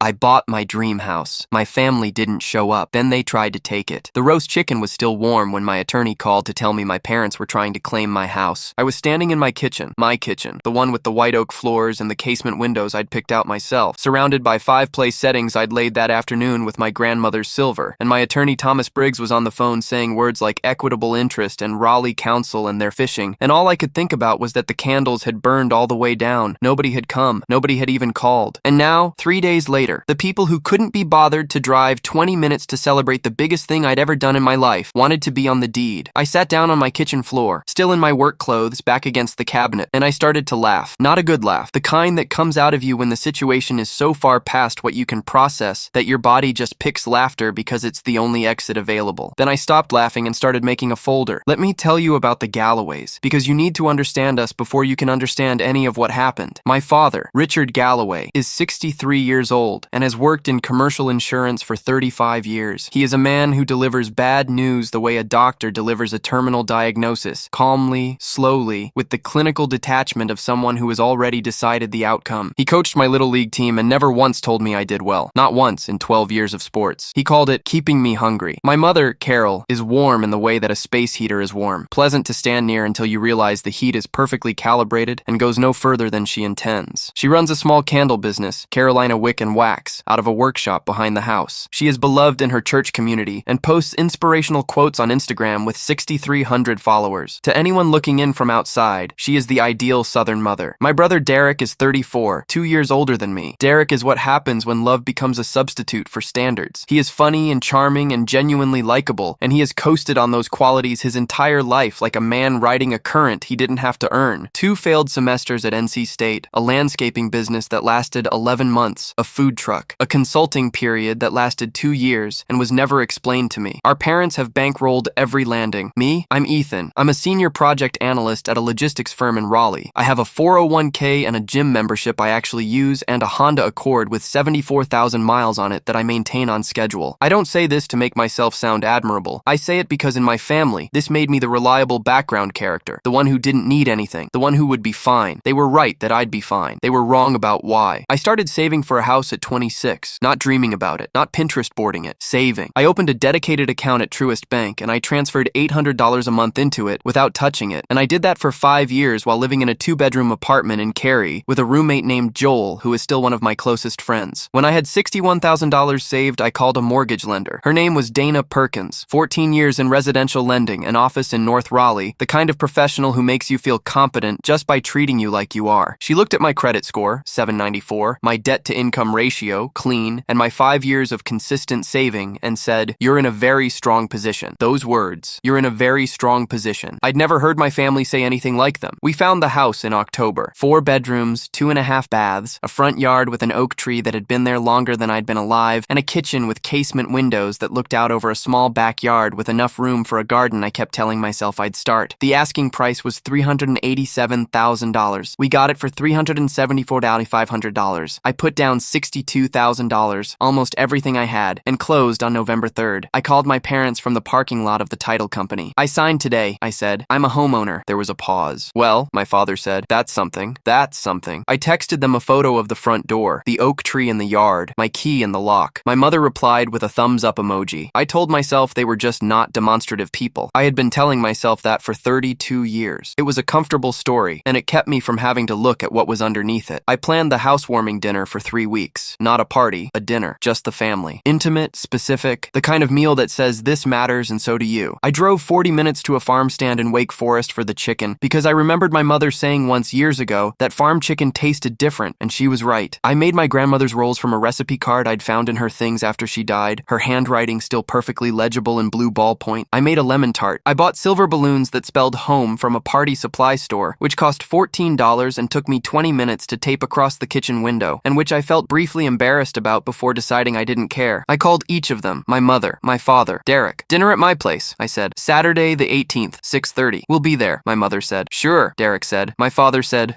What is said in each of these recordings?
I bought my dream house. My family didn't show up. Then they tried to take it. The roast chicken was still warm when my attorney called to tell me my parents were trying to claim my house. I was standing in my kitchen, the one with the white oak floors and the casement windows I'd picked out myself, surrounded by 5-play settings I'd laid that afternoon with my grandmother's silver, and my attorney Thomas Briggs was on the phone saying words like equitable interest and Raleigh Council and their fishing, and all I could think about was that the candles had burned all the way down. Nobody had come. Nobody had even called. And now, 3 days later, the people who couldn't be bothered to drive 20 minutes to celebrate the biggest thing I'd ever done in my life wanted to be on the deed. I sat down on my kitchen floor, still in my work clothes, back against the cabinet, and I started to laugh. Not a good laugh. The kind that comes out of you when the situation is so far past what you can process that your body just picks laughter because it's the only exit available. Then I stopped laughing and started making a folder. Let me tell you about the Galloways, because you need to understand us before you can understand any of what happened. My father, Richard Galloway, is 63 years old and has worked in commercial insurance for 35 years. He is a man who delivers bad news the way a doctor delivers a terminal diagnosis, calmly, slowly, with the clinical detachment of someone who has already decided the outcome. He coached my little league team and never once told me I did well. Not once in 12 years of sports. He called it keeping me hungry. My mother, Carol, is warm in the way that a space heater is warm. Pleasant to stand near until you realize the heat is perfectly calibrated and goes no further than she intends. She runs a small candle business, Carolina Wick and Wax, out of a workshop behind the house. She is beloved in her church community and posts inspirational quotes on Instagram with 6,300 followers. To anyone looking in from outside, she is the ideal Southern mother. My brother Derek is 34, 2 years older than me. Derek is what happens when love becomes a substitute for standards. He is funny and charming and genuinely likable, and he has coasted on those qualities his entire life like a man riding a current he didn't have to earn. 2 failed semesters at NC State, a landscaping business that lasted 11 months, a food truck, a consulting period that lasted 2 years and was never explained to me. Our parents have bankrolled every landing. Me? I'm Ethan. I'm a senior project analyst at a logistics firm in Raleigh. I have a 401k and a gym membership I actually use and a Honda Accord with 74,000 miles on it that I maintain on schedule. I don't say this to make myself sound admirable. I say it because in my family, this made me the reliable background character, the one who didn't need anything, the one who would be fine. They were right that I'd be fine. They were wrong about why. I started saving for a house at 26, not dreaming about it, not Pinterest boarding it, saving. I opened a dedicated account at Truist Bank and I transferred $800 a month into it without touching it, and I did that for 5 years while living in a 2-bedroom apartment in Cary with a roommate named Joel, who is still one of my closest friends. When I had $61,000 saved, I called a mortgage lender. Her name was Dana Perkins, 14 years in residential lending, an office in North Raleigh, the kind of professional who makes you feel competent just by treating you like you are. She looked at my credit score, 794, my debt-to-income ratio, clean, and my 5 years of consistent saving, and said, "You're in a very strong position." Those words, "You're in a very strong position." I'd never heard my family say anything like them. We found the house in October. 4 bedrooms, 2.5 baths, a front yard with an oak tree that had been there longer than I'd been alive, and a kitchen with casement windows that looked out over a small backyard with enough room for a garden I kept telling myself I'd start. The asking price was $387,000. We got it for $374,500. I put down $62,000, almost everything I had, and closed on November 3rd. I called my parents from the parking lot of the title company. "I signed today," I said. "I'm a homeowner." There was a pause. "Well," my father said, "that's something. That's something." I texted them a photo of the front door, the oak tree in the yard, my key in the lock. My mother replied with a thumbs up emoji. I told myself they were just not demonstrative people. I had been telling myself that for 32 years. It was a comfortable story, and it kept me from having to look at what was underneath it. I planned the housewarming dinner for 3 weeks. Not a party, a dinner, just the family. Intimate, specific, the kind of meal that says this matters and so do you. I drove 40 minutes to a farm stand in Wake Forest for the chicken because I remembered my mother saying once years ago that farm chicken tasted different, and she was right. I made my grandmother's rolls from a recipe card I'd found in her things after she died, her handwriting still perfectly legible in blue ballpoint. I made a lemon tart. I bought silver balloons that spelled home from a party supply store, which cost $14 and took me 20 minutes to tape across the kitchen window, and which I felt briefly embarrassed about before deciding I didn't care. I called each of them, my mother, my father, Derek. "Dinner at my place," I said. "Saturday the 18th, 6:30. We'll be there," my mother said. "Sure," Derek said. My father said,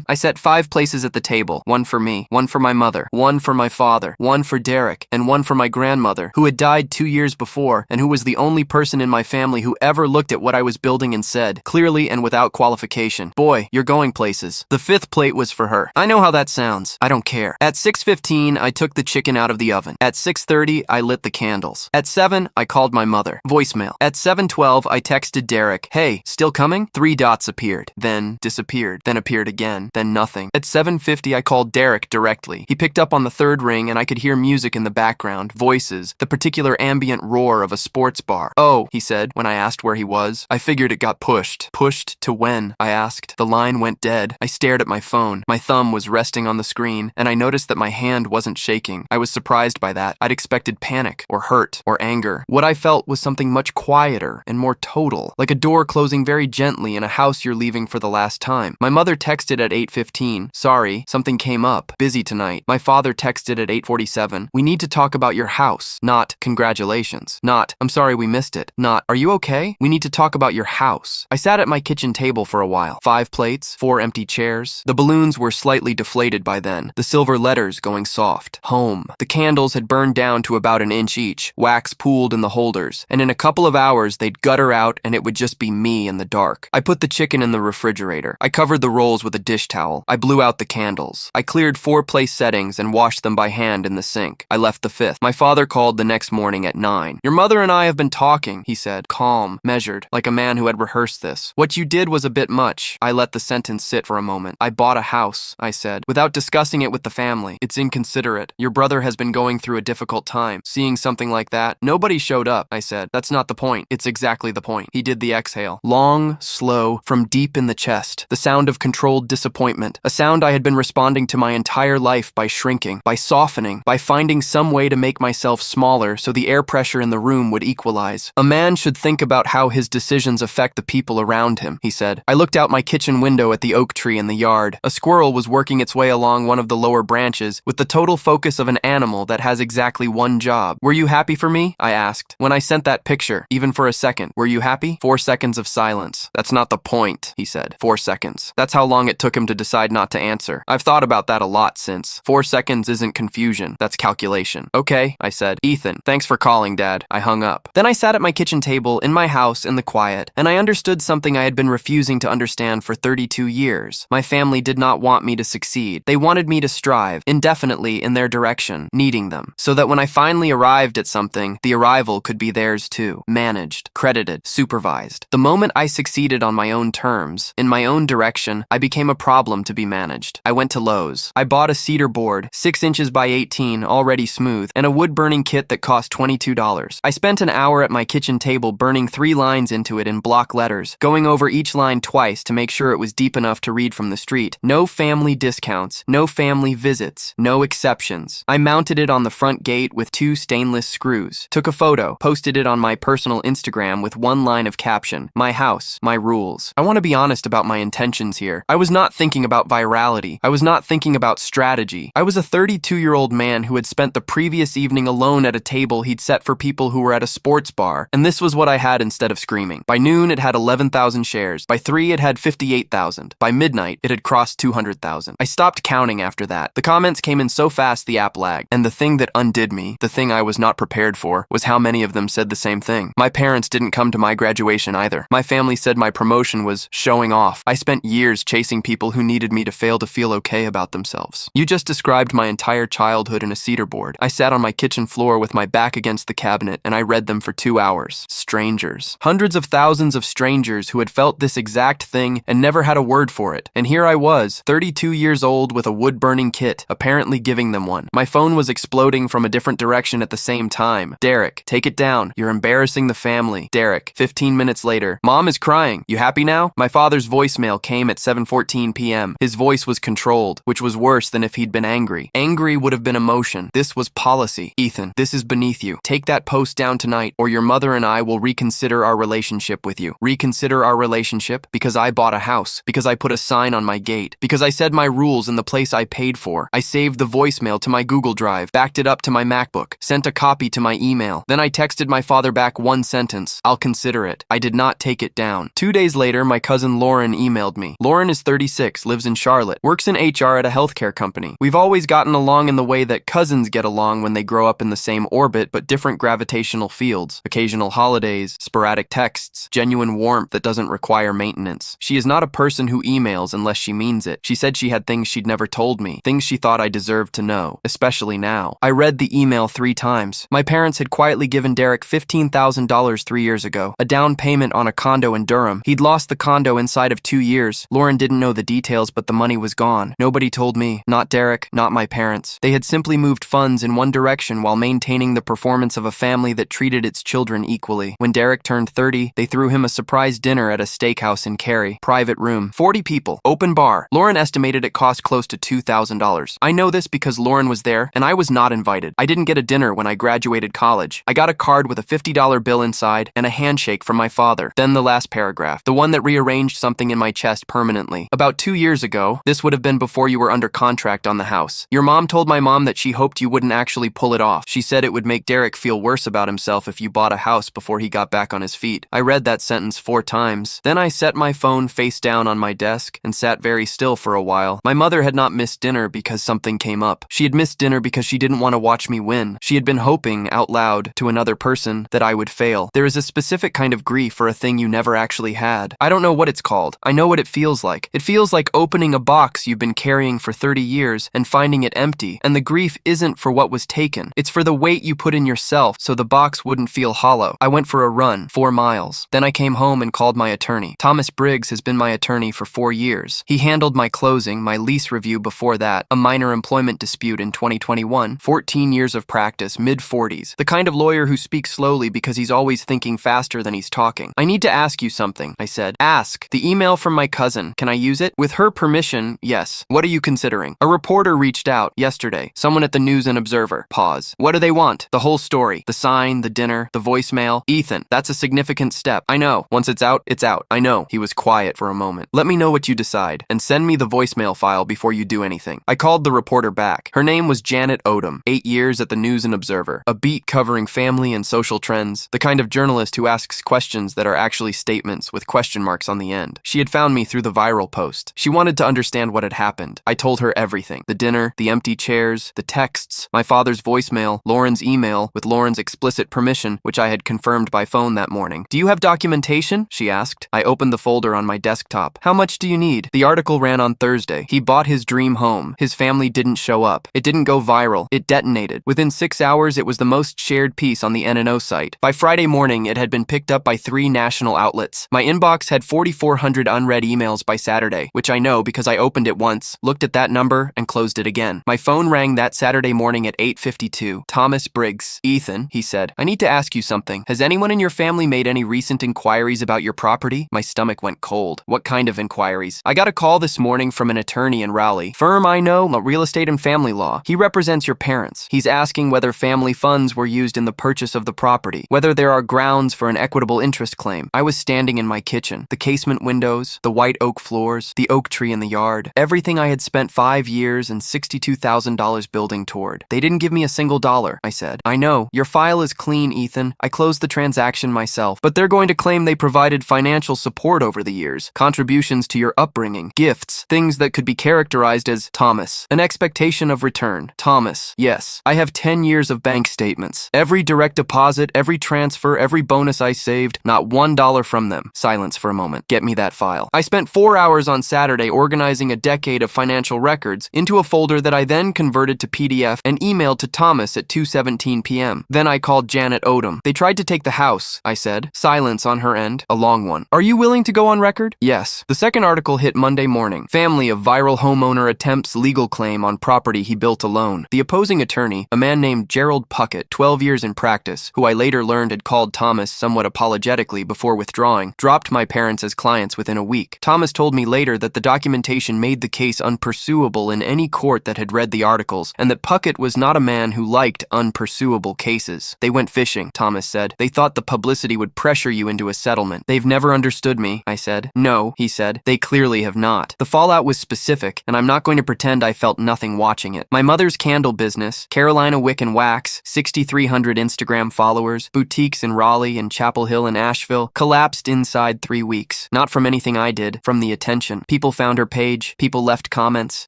I set 5 places at the table, one for me, one for my mother, one for my father, one for Derek, and one for my grandmother, who had died 2 years before, and who was the only person in my family who ever looked at what I was building and said, clearly and without qualification, "Boy, you're going places." The 5th plate was for her. I know how that sounds. I don't care. At 6:15, 6:15, I took the chicken out of the oven. At 6:30, I lit the candles. At 7, I called my mother. Voicemail. At 7:12, I texted Derek, "Hey, still coming?" 3 dots appeared, then disappeared, then appeared again, then nothing. At 7:50, I called Derek directly. He picked up on the 3rd ring and I could hear music in the background, voices, the particular ambient roar of a sports bar. "Oh," he said when I asked where he was. "I figured it got pushed." "Pushed to when?" I asked. The line went dead. I stared at my phone. My thumb was resting on the screen, and I noticed that my hand wasn't shaking. I was surprised by that. I'd expected panic, or hurt, or anger. What I felt was something much quieter and more total, like a door closing very gently in a house you're leaving for the last time. My mother texted at 8:15, "Sorry, something came up. Busy tonight." My father texted at 8:47, "We need to talk about your house." Not, "Congratulations." Not, "I'm sorry we missed it." Not, "Are you okay? We need to talk about your house." I sat at my kitchen table for a while. 5 plates, 4 empty chairs. The balloons were slightly deflated by then, the silver letters going soft. Home. The candles had burned down to about an inch each, wax pooled in the holders, and in a couple of hours they'd gutter out and it would just be me in the dark. I put the chicken in the refrigerator. I covered the rolls with a dish towel. I blew out the candles. I cleared 4 place settings and washed them by hand in the sink. I left the 5th. My father called the next morning at 9. "Your mother and I have been talking," he said, calm, measured, like a man who had rehearsed this. "What you did was a bit much." I let the sentence sit for a moment. "I bought a house," I said, "without discussing it with the family. It's inconsiderate. Your brother has been going through a difficult time. Seeing something like that." "Nobody showed up," I said. "That's not the point." "It's exactly the point." He did the exhale. Long, slow, from deep in the chest. The sound of controlled disappointment. A sound I had been responding to my entire life by shrinking, by softening, by finding some way to make myself smaller so the air pressure in the room would equalize. "A man should think about how his decisions affect the people around him," he said. I looked out my kitchen window at the oak tree in the yard. A squirrel was working its way along one of the lower branches with the total focus of an animal that has exactly one job. "Were you happy for me?" I asked. "When I sent that picture, even for a second, were you happy?" 4 seconds of silence. "That's not the point," he said. 4 seconds. That's how long it took him to decide not to answer. I've thought about that a lot since. 4 seconds isn't confusion. That's calculation. "Okay," I said. "Ethan, thanks for calling, Dad." I hung up. Then I sat at my kitchen table in my house in the quiet, and I understood something I had been refusing to understand for 32 years. My family did not want me to succeed. They wanted me to strive indefinitely in their direction, needing them, so that when I finally arrived at something, the arrival could be theirs too. Managed, credited, supervised. The moment I succeeded on my own terms, in my own direction, I became a problem to be managed. I went to Lowe's. I bought a cedar board, 6 inches by 18, already smooth, and a wood-burning kit that cost $22. I spent an hour at my kitchen table burning 3 lines into it in block letters, going over each line twice to make sure it was deep enough to read from the street. No family discounts, no family visits, no exceptions. I mounted it on the front gate with 2 stainless screws, took a photo, posted it on my personal Instagram with 1 line of caption, "My house, my rules." I want to be honest about my intentions here. I was not thinking about virality. I was not thinking about strategy. I was a 32-year-old man who had spent the previous evening alone at a table he'd set for people who were at a sports bar, and this was what I had instead of screaming. By noon, it had 11,000 shares. By 3, it had 58,000. By midnight, it had crossed 200,000. I stopped counting after that. The comments came in so fast the app lagged. And the thing that undid me, the thing I was not prepared for, was how many of them said the same thing. My parents didn't come to my graduation either. My family said my promotion was showing off. I spent years chasing people who needed me to fail to feel okay about themselves. You just described my entire childhood in a cedar board. I sat on my kitchen floor with my back against the cabinet and I read them for 2 hours. Strangers. Hundreds of thousands of strangers who had felt this exact thing and never had a word for it. And here I was, 32 years old with a wood-burning kit, apparently giving them one. My phone was exploding from a different direction at the same time. "Derek, take it down. You're embarrassing the family." Derek, 15 minutes later. "Mom is crying. You happy now?" My father's voicemail came at 7:14 p.m. His voice was controlled, which was worse than if he'd been angry. Angry would have been emotion. This was policy. "Ethan, this is beneath you. Take that post down tonight, or your mother and I will reconsider our relationship with you." Reconsider our relationship? Because I bought a house. Because I put a sign on my gate. Because I said my rules in the place I paid for. I saved the voicemail to my Google Drive, backed it up to my MacBook, sent a copy to my email. Then I texted my father back 1 sentence. "I'll consider it." I did not take it down. 2 days later, my cousin Lauren emailed me. Lauren is 36, lives in Charlotte, works in HR at a healthcare company. We've always gotten along in the way that cousins get along when they grow up in the same orbit but different gravitational fields. Occasional holidays, sporadic texts, genuine warmth that doesn't require maintenance. She is not a person who emails unless she means it. She said she had things she'd never told me, things she thought I deserved. deserved to know, especially now. I read the email 3 times. My parents had quietly given Derek $15,000 3 years ago, a down payment on a condo in Durham. He'd lost the condo inside of 2 years. Lauren didn't know the details, but the money was gone. Nobody told me. Not Derek, not my parents. They had simply moved funds in one direction while maintaining the performance of a family that treated its children equally. When Derek turned 30, they threw him a surprise dinner at a steakhouse in Cary. Private room, 40 people, open bar. Lauren estimated it cost close to $2,000. I know this because Lauren was there, and I was not invited. I didn't get a dinner when I graduated college. I got a card with a $50 bill inside and a handshake from my father. Then the last paragraph, the one that rearranged something in my chest permanently. About 2 years ago, this would have been before you were under contract on the house. Your mom told my mom that she hoped you wouldn't actually pull it off. She said it would make Derek feel worse about himself if you bought a house before he got back on his feet. I read that sentence 4 times. Then I set my phone face down on my desk and sat very still for a while. My mother had not missed dinner because something came up. She had missed dinner because she didn't want to watch me win. She had been hoping, out loud, to another person, that I would fail. There is a specific kind of grief for a thing you never actually had. I don't know what it's called. I know what it feels like. It feels like opening a box you've been carrying for 30 years and finding it empty, and the grief isn't for what was taken. It's for the weight you put in yourself so the box wouldn't feel hollow. I went for a run, 4 miles. Then I came home and called my attorney. Thomas Briggs has been my attorney for 4 years. He handled my closing, my lease review before that, a minor employment dispute in 2021, 14 years of practice, mid-40s. The kind of lawyer who speaks slowly because he's always thinking faster than he's talking. I need to ask you something, I said. Ask. The email from my cousin, can I use it? With her permission, yes. What are you considering? A reporter reached out yesterday. Someone at the News and Observer. Pause. What do they want? The whole story. The sign, the dinner, the voicemail. Ethan, that's a significant step. I know. Once it's out, it's out. I know. He was quiet for a moment. Let me know what you decide, and send me the voicemail file before you do anything. I called the reporter back. Her name was Janet Odom, 8 years at the News and Observer, a beat covering family and social trends, the kind of journalist who asks questions that are actually statements with question marks on the end. She had found me through the viral post. She wanted to understand what had happened. I told her everything. The dinner, the empty chairs, the texts, my father's voicemail, Lauren's email with Lauren's explicit permission, which I had confirmed by phone that morning. Do you have documentation? She asked. I opened the folder on my desktop. How much do you need? The article ran on Thursday. He bought his dream home. His family didn't show up. It didn't go viral. It detonated. Within 6 hours, it was the most shared piece on the NNO site. By Friday morning, it had been picked up by 3 national outlets. My inbox had 4,400 unread emails by Saturday, which I know because I opened it once, looked at that number, and closed it again. My phone rang that Saturday morning at 8:52. Thomas Briggs. Ethan, he said, I need to ask you something. Has anyone in your family made any recent inquiries about your property? My stomach went cold. What kind of inquiries? I got a call this morning from an attorney in Raleigh. Firm I know, real estate and family law. He represents your parents. He's asking whether family funds were used in the purchase of the property, whether there are grounds for an equitable interest claim. I was standing in my kitchen. The casement windows, the white oak floors, the oak tree in the yard, everything I had spent 5 years and $62,000 building toward. They didn't give me a single dollar, I said. I know. Your file is clean, Ethan. I closed the transaction myself, but they're going to claim they provided financial support over the years, contributions to your upbringing, gifts, things that could be characterized as Thomas. An expectation of return. Thomas. Yes. I have 10 years of bank statements. Every direct deposit, every transfer, every bonus I saved, not $1 from them. Silence for a moment. Get me that file. I spent 4 hours on Saturday organizing a decade of financial records into a folder that I then converted to PDF and emailed to Thomas at 2:17 p.m. Then I called Janet Odom. They tried to take the house, I said. Silence on her end. A long one. Are you willing to go on record? Yes. The second article hit Monday morning. Family of viral homeowner attempts legal claim on property he built alone. The opposing attorney, a man named Gerald Puckett, 12 years in practice, who I later learned had called Thomas somewhat apologetically before withdrawing, dropped my parents as clients within a week. Thomas told me later that the documentation made the case unpursuable in any court that had read the articles, and that Puckett was not a man who liked unpursuable cases. They went fishing, Thomas said. They thought the publicity would pressure you into a settlement. They've never understood me, I said. No, he said. They clearly have not. The fallout was specific, and I'm not going to pretend I felt nothing watching it. My mother's candle business, Carolina Wick and Wax, 6,300 Instagram followers, boutiques in Raleigh and Chapel Hill and Asheville, collapsed inside 3 weeks. Not from anything I did, from the attention. People found her page, people left comments,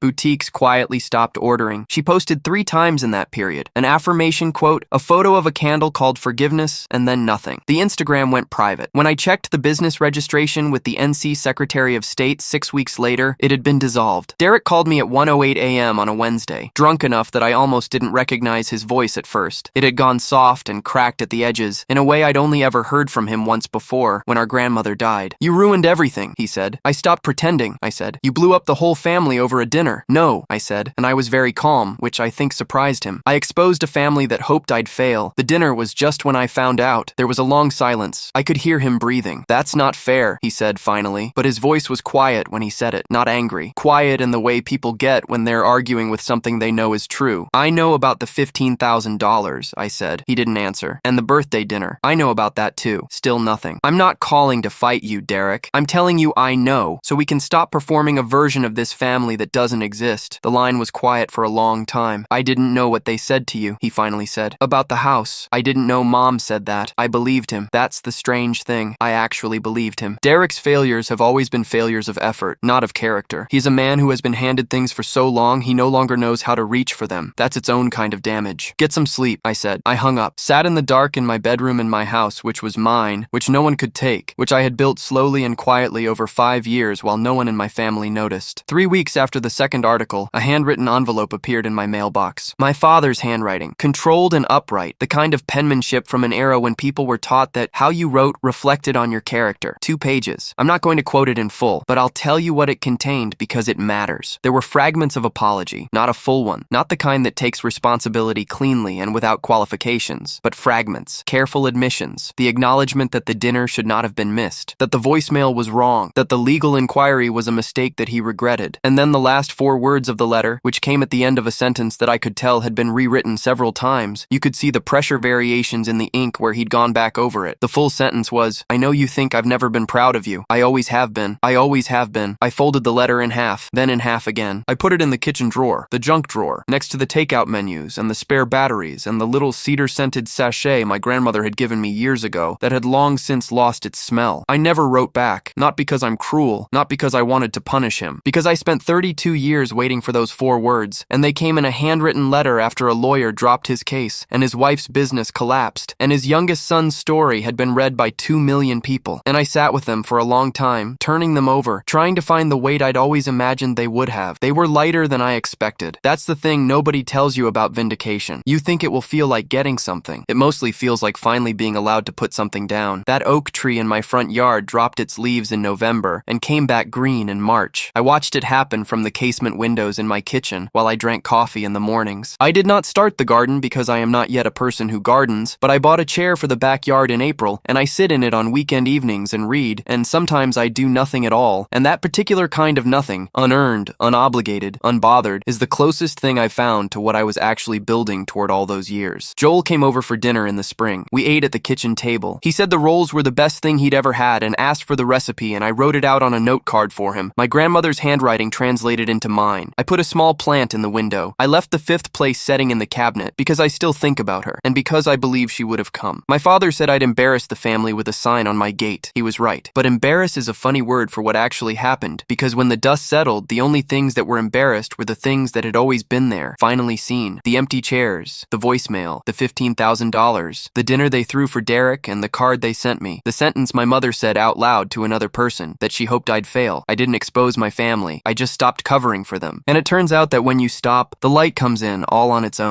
boutiques quietly stopped ordering. She posted 3 times in that period. An affirmation quote, a photo of a candle called forgiveness, and then nothing. The Instagram went private. When I checked the business registration with the NC Secretary of State 6 weeks later, it had been dissolved. Derek called me at 1:08 a.m. on a Wednesday, drunk enough that I almost didn't recognize his voice at first. It had gone soft and cracked at the edges, in a way I'd only ever heard from him once before, when our grandmother died. "You ruined everything," he said. "I stopped pretending," I said. "You blew up the whole family over a dinner." "No," I said, and I was very calm, which I think surprised him. "I exposed a family that hoped I'd fail. The dinner was just when I found out." There was a long silence. I could hear him breathing. "That's not fair," he said finally, but his voice was quiet when he said it, not angry. Quiet in the way people get when they're arguing with something they know is true. "I know about the $15,000, I said. He didn't answer. "And the birthday dinner. I know about that too." Still nothing. "I'm not calling to fight you, Derek. I'm telling you I know, so we can stop performing a version of this family that doesn't exist." The line was quiet for a long time. "I didn't know what they said to you," he finally said. "About the house. I didn't know Mom said that." I believed him. That's the strange thing. I actually believed him. Derek's failures have always been failures of effort, not of character. He's a man who has been handed things for so long he no longer knows how to reach for them. That's its own kind of damage. "Get some sleep," I said. I hung up, sat in the dark in my bedroom in my house, which was mine, which no one could take, which I had built slowly and quietly over 5 years while no one in my family noticed. 3 weeks after the second article, a handwritten envelope appeared in my mailbox. My father's handwriting, controlled and upright, the kind of penmanship from an era when people were taught that how you wrote reflected on your character. 2 pages. I'm not going to quote it in full, but I'll tell you what it contained because it matters. There were fragments of apology, not a full one, not the kind that takes responsibility cleanly and without qualifications, but fragments, careful admissions, the acknowledgement that the dinner should not have been missed, that the voicemail was wrong, that the legal inquiry was a mistake that he regretted, and then the last 4 words of the letter, which came at the end of a sentence that I could tell had been rewritten several times. You could see the pressure variations in the ink where he'd gone back over it. The full sentence was, "I know you think I've never been proud of you. I always have been. I always have been." I folded the letter in half, then in half again. I put it in the kitchen drawer, the junk drawer, next to the takeout menus and the spare batteries and the little cedar-scented sachet my grandmother had given me years ago that had long since lost its smell. I never wrote back, not because I'm cruel, not because I wanted to punish him, because I spent 32 years waiting for those 4 words, and they came in a handwritten letter after a lawyer dropped his case, and his wife's business collapsed, and his youngest son's story had been read by 2 million people. And I sat with them for a long time, turning them over, trying to find the weight I'd always imagined they would have. They were lighter than I expected. That's the thing nobody tells you about vindication. You think it will feel like getting something. It mostly feels like finally being allowed to put something down. That oak tree in my front yard dropped its leaves in November and came back green in March. I watched it happen from the casement windows in my kitchen while I drank coffee in the mornings. I did not start the garden because I am not yet a person who gardens, but I bought a chair for the backyard in April, and I sit in it on weekend evenings and read, and sometimes I do nothing at all, and that particular kind of nothing, unearned, unobligated, unbothered, is the closest thing I've found to what I was actually building toward all those years. Joel came over for dinner in the spring. We ate at the kitchen table. He said the rolls were the best thing he'd ever had and asked for the recipe, and I wrote it out on a note card for him. My grandmother's handwriting translated into mine. I put a small plant in the window. I left the 5th place setting in the cabinet because I still think about her, and because I believe she would have come. My father said I'd embarrass the family with a sign on my gate. He was right. But embarrass is a funny word for what actually happened, because when the dust settled, the only things that were embarrassed were the things that had always been there, finally seen. The empty chairs, the voicemail, the $15,000, the dinner they threw for Derek, and the card they sent me. The sentence my mother said out loud to another person, that she hoped I'd fail. I didn't expose my family. I just stopped covering for them. And it turns out that when you stop, the light comes in all on its own.